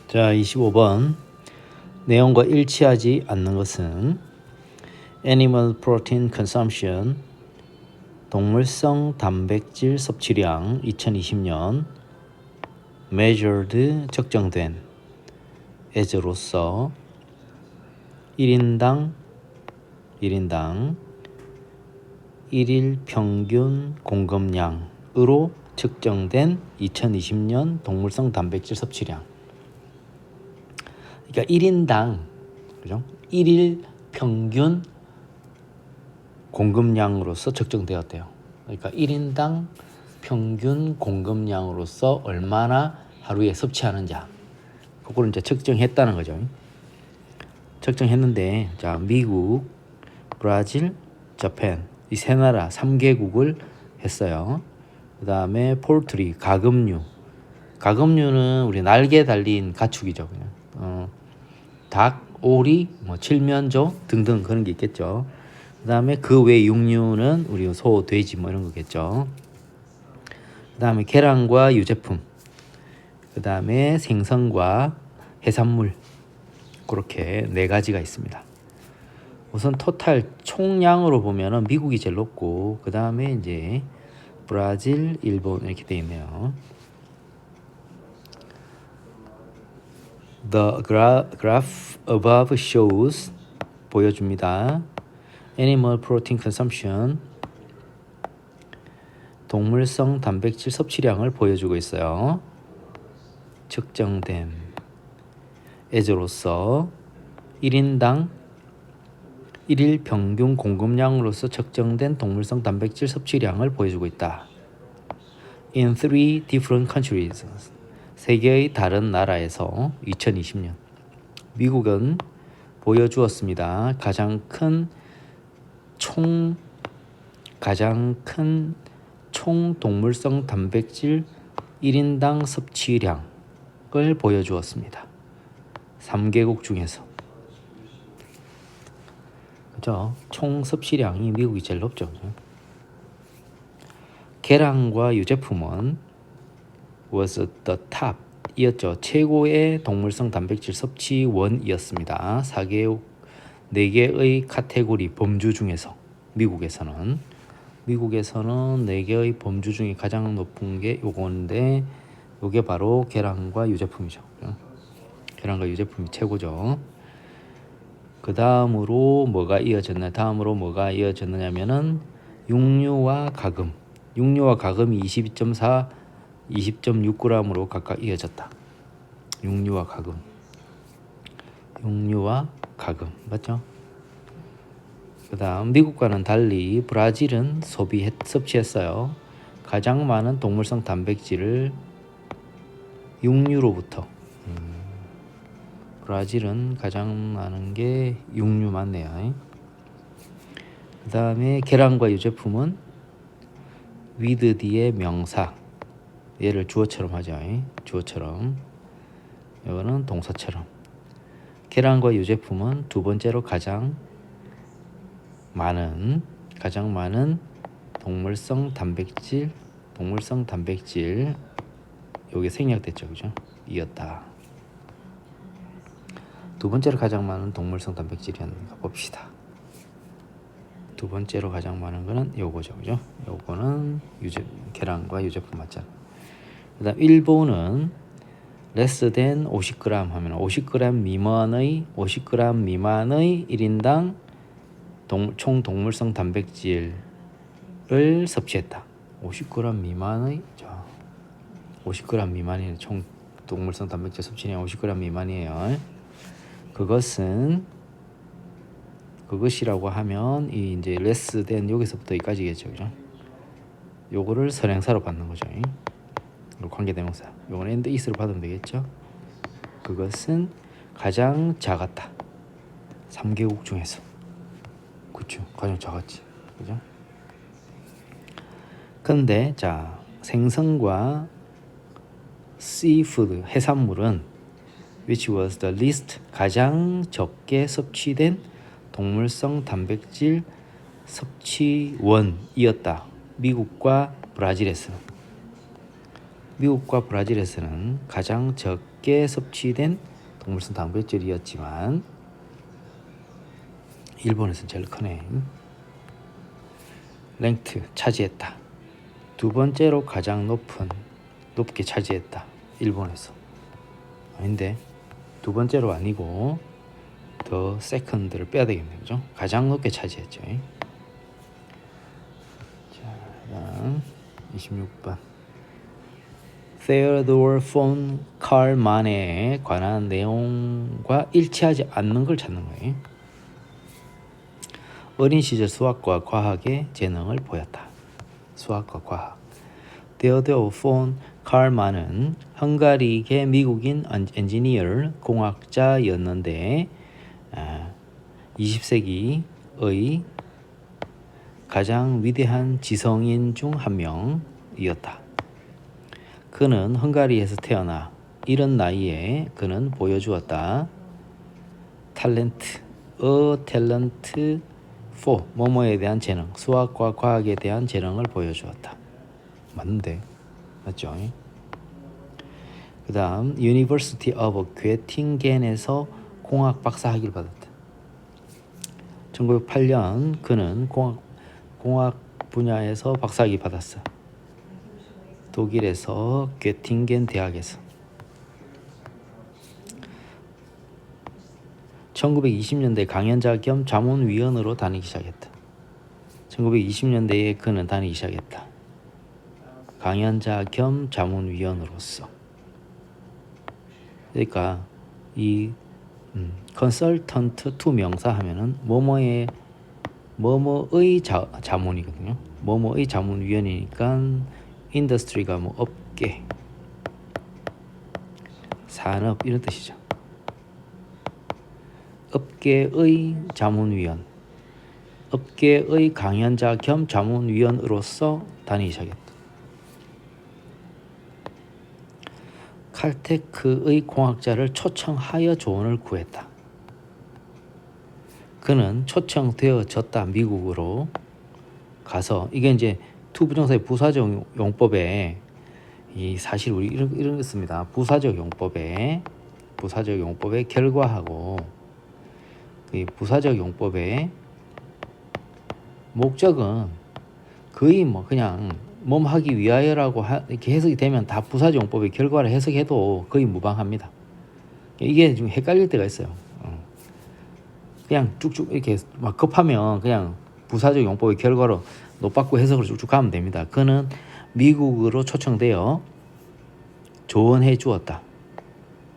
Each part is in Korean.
자, 25번. 내용과 일치하지 않는 것은 Animal Protein Consumption, 동물성 단백질 섭취량 2020년 measured, 측정된 as로서 1인당 1일 평균 공급량으로 측정된 2020년 동물성 단백질 섭취량. 그러니까 1인당, 그죠? 1일 평균 공급량으로서 측정되었대요. 그러니까 1인당 평균 공급량으로서 얼마나 하루에 섭취하는지 그걸 이제 측정했다는 거죠. 측정했는데, 자, 미국, 브라질, 자판 이 세 나라 3개국을 했어요. 그 다음에 폴트리, 가금류는 우리 날개 달린 가축이죠. 그냥 닭, 오리, 뭐 칠면조 등등 그런 게 있겠죠. 그 다음에 그 외 육류는 우리 소, 돼지 뭐 이런 거겠죠. 그 다음에 계란과 유제품, 그 다음에 생선과 해산물, 그렇게 네 가지가 있습니다. 우선 토탈 총량으로 보면은 미국이 제일 높고, 그 다음에 이제 브라질, 일본 이렇게 돼 있네요. The graph above shows, 보여줍니다. Animal protein consumption, 동물성 단백질 섭취량을 보여주고 있어요. 측정된 as로서 1인당 1일 평균 공급량으로서 측정된 동물성 단백질 섭취량을 보여주고 있다. In three different countries, 세 개의 다른 나라에서 2020년 미국은 보여주었습니다. 가장 큰 총 동물성 단백질 1인당 섭취량을 보여주었습니다. 3개국 중에서. 그죠? 총 섭취량이 미국이 제일 높죠. 그죠? 계란과 유제품은 was the top 이었죠. 최고의 동물성 단백질 섭취원이었습니다. 4개의 카테고리 범주 중에서 미국에서는 4개의 범주 중에 가장 높은 게 요건데, 요게 바로 계란과 유제품이죠. 계란과 유제품이 최고죠. 그 다음으로 뭐가 이어졌느냐면은 육류와 가금이 22.4, 20.6g으로 각각 이어졌다. 육류와 가금 맞죠? 그 다음 미국과는 달리 브라질은 섭취했어요. 가장 많은 동물성 단백질을 육류로부터. 브라질은 가장 많은 게 육류 맞네요. 그 다음에 계란과 유제품은 with 뒤에 명사, 얘를 주어처럼 하죠. 주어처럼. 이거는 동사처럼. 계란과 유제품은 두 번째로 가장 많은 동물성 단백질 요게 생략됐죠. 그죠? 이었다. 두 번째로 가장 많은 동물성 단백질이었는가 봅시다. 두 번째로 가장 많은 거는 요거죠. 그죠? 요거는 계란과 유제품 맞잖아. 그 다음 일본은 less than 50g 하면 50g 미만의 1인당 총 동물성 단백질을 섭취했다. 50g 미만의 50g 미만이 총 동물성 단백질 섭취량 50g 미만이에요. 그것이라고 하면 이 이제 less than 여기서부터 여기까지겠죠. 그죠? 요거를 선행사로 받는 거죠. 관계대명사. 요거는 and is로 받으면 되겠죠. 그것은 가장 작았다. 3개국 중에서. 그렇죠. 가장 작았지. 그죠? 근데 자, 생선과 seafood, 해산물은 which was the least, 가장 적게 섭취된 동물성 단백질 섭취원이었다. 미국과 브라질에서. 미국과 브라질에서는 가장 적게 섭취된 동물성 단백질이었지만 일본에서는 제일 크네. 랭트 차지했다. 두 번째로 가장 높게 차지했다. 일본에서. 아닌데 두 번째로 아니고 더 세컨드를 빼야 되겠네요. 그죠? 가장 높게 차지했죠. 자, 다음 26번. Theodore von Karman에 관한 내용과 일치하지 않는 걸 찾는 거예요. 어린 시절 수학과 과학에 재능을 보였다. 수학과 과학. Theodore von Karman은 헝가리계 미국인 엔지니어 공학자였는데 20세기의 가장 위대한 지성인 중 한 명이었다. 그는 헝가리에서 태어나 이른 나이에 그는 보여주었다. 탤런트 for 뭐뭐에 대한 재능, 수학과 과학에 대한 재능을 보여주었다. 맞는데, 맞죠? 그 다음 University of 괴팅겐에서 공학 박사 학위를 받았다. 1908년 그는 공학 분야에서 박사학위 받았어. 독일에서 괴팅겐 대학에서. 1920년대 강연자 겸 자문위원으로 다니기 시작했다. 1920년대에 그는 다니기 시작했다. 강연자 겸 자문위원으로서. 그러니까 이 컨설턴트 투 명사 하면은 뭐뭐의 자문이거든요. 뭐뭐의 자문위원이니까 인더스트리가 뭐 업계, 산업 이런 뜻이죠. 업계의 자문위원, 업계의 강연자 겸 자문위원으로서 다니기 시작했다. 칼테크의 공학자를 초청하여 조언을 구했다. 그는 초청되어졌다. 미국으로 가서 이게 이제 투부정사의 부사적 용법에 이 사실 우리 이런 거 씁니다. 부사적 용법의 결과하고 그 부사적 용법의 목적은 거의 뭐 그냥 하기 위하여라고 이렇게 해석이 되면 다 부사적 용법의 결과를 해석해도 거의 무방합니다. 이게 좀 헷갈릴 때가 있어요. 그냥 쭉쭉 이렇게 막 급하면 그냥 부사적 용법의 결과로 노받고 해석을 쭉쭉 가면 됩니다. 그는 미국으로 초청되어 조언해 주었다.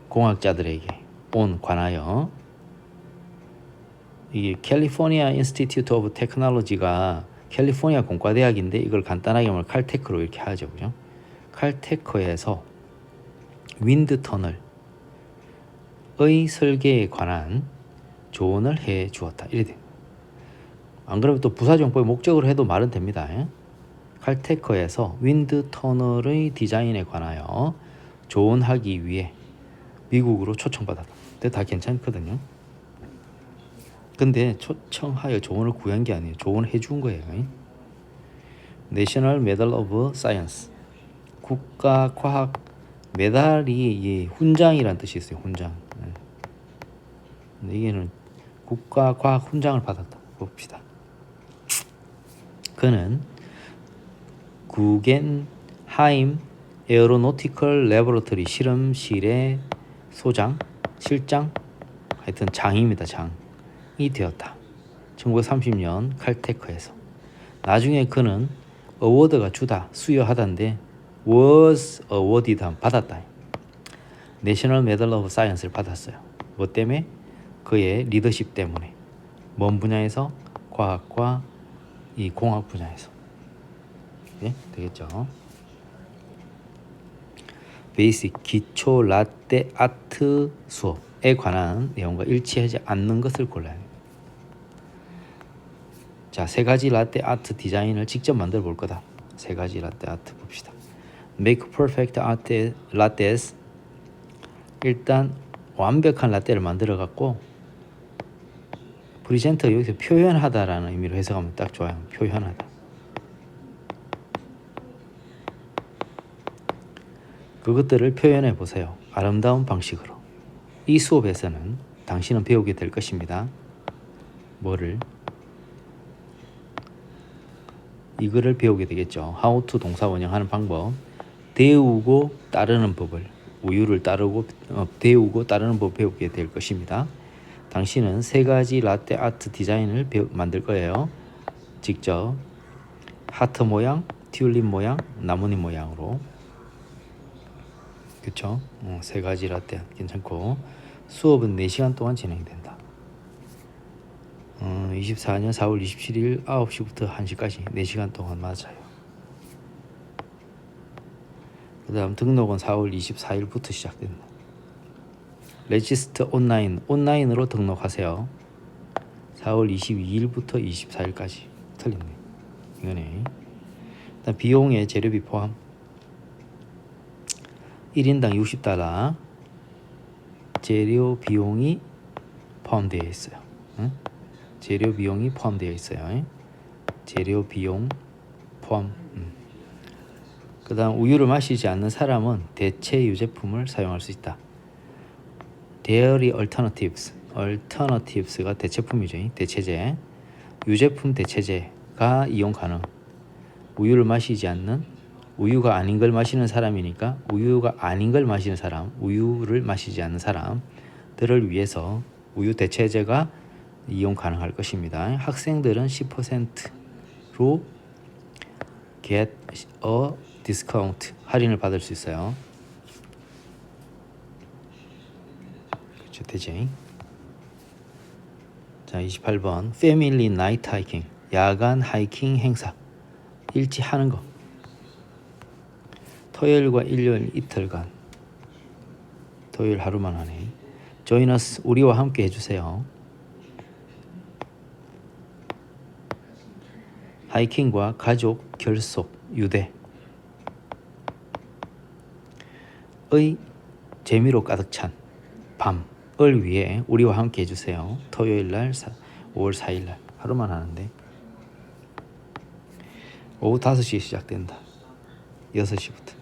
공학자들에게 관하여. 이게 캘리포니아 인스티튜트 오브 테크놀로지가 캘리포니아 공과대학인데 이걸 간단하게 말하면 칼테크로 이렇게 하죠. 그죠? 칼테크에서 윈드 터널의 설계에 관한 조언을 해 주었다. 이래 돼요. 안 그러면 또 부사정법의 목적으로 해도 말은 됩니다. 칼테크에서 윈드 터널의 디자인에 관하여 조언하기 위해 미국으로 초청받았다. 근데 다 괜찮거든요. 근데 초청하여 조언을 구한 게 아니에요. 조언해 준 거예요. 내셔널 메달 오브 사이언스, 국가 과학 메달이 훈장이란 뜻이 있어요. 훈장. 근데 이게는 국가 과학 훈장을 받았다. 봅시다. 그는 구겐하임 에어로노티컬 레버러터리 실험실의 실장, 하여튼 장입니다. 장이 되었다. 1930년 칼테크에서. 나중에 그는 어워드가 수여하던데 was awarded 받았다. 내셔널 메달 오브 사이언스를 받았어요. 뭐 때문에? 그의 리더십 때문에. 뭔 분야에서? 과학과 이 공학 분야에서. 네? 되겠죠? 베이직 기초 라떼 아트 수업에 관한 내용과 일치하지 않는 것을 골라야 합니다. 자, 3가지 라떼 아트 디자인을 직접 만들어 볼 거다. 3가지 라떼 아트 봅시다. Make perfect lattes. 일단 완벽한 라떼를 만들어 갖고 프리젠터 여기서 표현하다라는 의미로 해석하면 딱 좋아요. 표현하다. 그것들을 표현해 보세요. 아름다운 방식으로. 이 수업에서는 당신은 배우게 될 것입니다. 뭐를? 이거를 배우게 되겠죠. How to 동사 원형하는 방법. 데우고 따르는 법을, 우유를 따르고 데우고 따르는 법을 배우게 될 것입니다. 당신은 3가지 라떼 아트 디자인을 만들 거예요. 직접 하트 모양, 튤립 모양, 나뭇잎 모양으로. 그쵸? 3가지 라떼 괜찮고, 수업은 4시간 동안 진행된다. 24년 4월 27일 9시부터 1시까지 4시간 동안 맞아요. 그 다음 등록은 4월 24일부터 시작된다. 레지스터 온라인으로 등록하세요. 4월 22일부터 24일까지. 틀렸네. 이거네. 일단 비용에 재료비 포함. 1인당 60달러. 재료 비용이 포함되어 있어요. 응? 재료 비용이 포함되어 있어요. 재료 비용 포함. 그 다음 우유를 마시지 않는 사람은 대체 유제품을 사용할 수 있다. Dairy alternatives. alternatives가 대체품이죠. 대체제. 유제품 대체제가 이용 가능. 우유를 마시지 않는, 우유가 아닌 걸 마시는 사람이니까 우유가 아닌 걸 마시는 사람, 우유를 마시지 않는 사람들을 위해서 우유 대체제가 이용 가능할 것입니다. 학생들은 10%로 get a discount, 할인을 받을 수 있어요. 그렇죠, 되지. 자, 28번 Family Night Hiking, 야간 하이킹 행사. 일치 하는 거. 토요일과 일요일 이틀간. 토요일 하루만 하네. Join us, 우리와 함께 해주세요. 하이킹과 가족 결속, 유대. 의 재미로 가득 찬 밤을 위해 우리와 함께 해주세요. 토요일날 5월 4일날 하루만 하는데 오후 5시에 시작된다. 6시부터.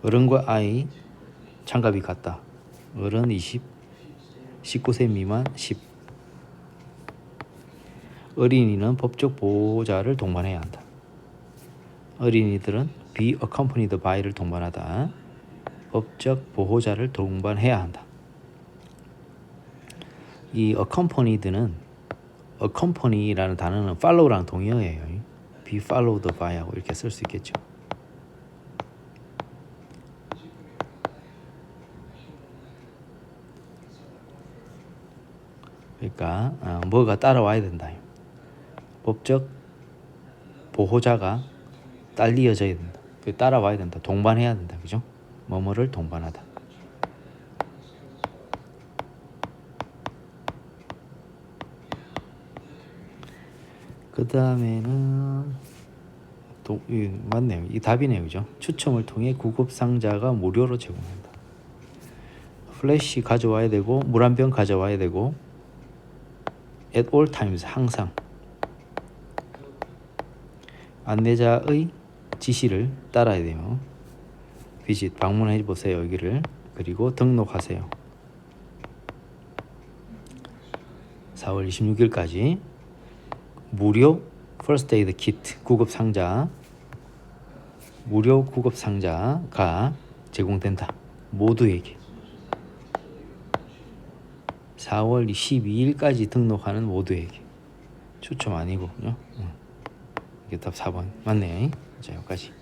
어른과 아이 참가비 같다. 어른 20, 19세 미만 10. 어린이는 법적 보호자를 동반해야 한다. 어린이들은 be accompanied by를 동반하다. 법적 보호자를 동반해야 한다. 이 accompanied는 accompany라는 단어는 follow랑 동의어예요. be followed by하고 이렇게 쓸 수 있겠죠. 그러니까 뭐가 따라와야 된다. 법적 보호자가 딸리어져야 된다. 따라와야 된다. 동반해야 된다. 그죠? 뭐뭐를 동반하다. 그 다음에는 맞네요. 이 답이네요. 그죠? 추첨을 통해 구급 상자가 무료로 제공한다. 플래시 가져와야 되고 물 한 병 가져와야 되고 at all times, 항상. 안내자의 지시를 따라야 돼요. 비짓, 방문해 보세요. 여기를. 그리고 등록하세요. 4월 26일까지 무료 First Aid Kit 구급 상자, 무료 구급 상자가 제공된다. 모두에게. 4월 12일까지 등록하는 모두에게. 추첨 아니고요. 이게 답 4번 맞네. 자, 여기까지.